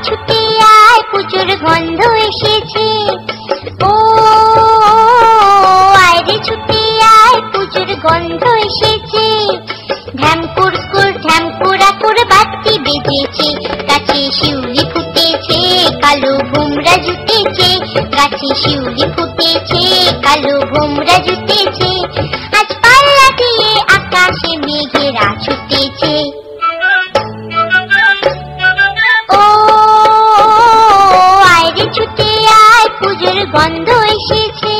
ছুটে আয় পুজোর গন্ধ এসেছে। ও আয় ছুটে আয় পুজোর গন্ধ এসেছে। ঢ্যামকুর বাতি বেজেছে, গাছে শিউলি ফুটেছে, কালো ভোমরা জুটেছে। গাছে শিউলি ফুটেছে, কালো ভোমরা জুটেছে। আজ পাল্লা দিয়ে আকাশে মেঘেরা ছুটেছে। ও আয় ছুটে আয় পুজোর গন্ধ এসেছে।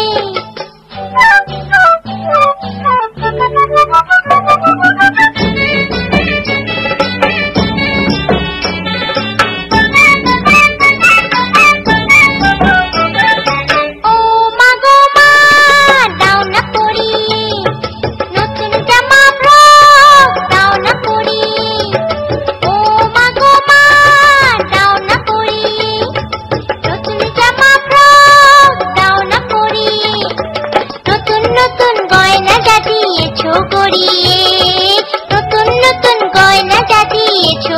নতুন নতুন গয়না যা দিয়েছো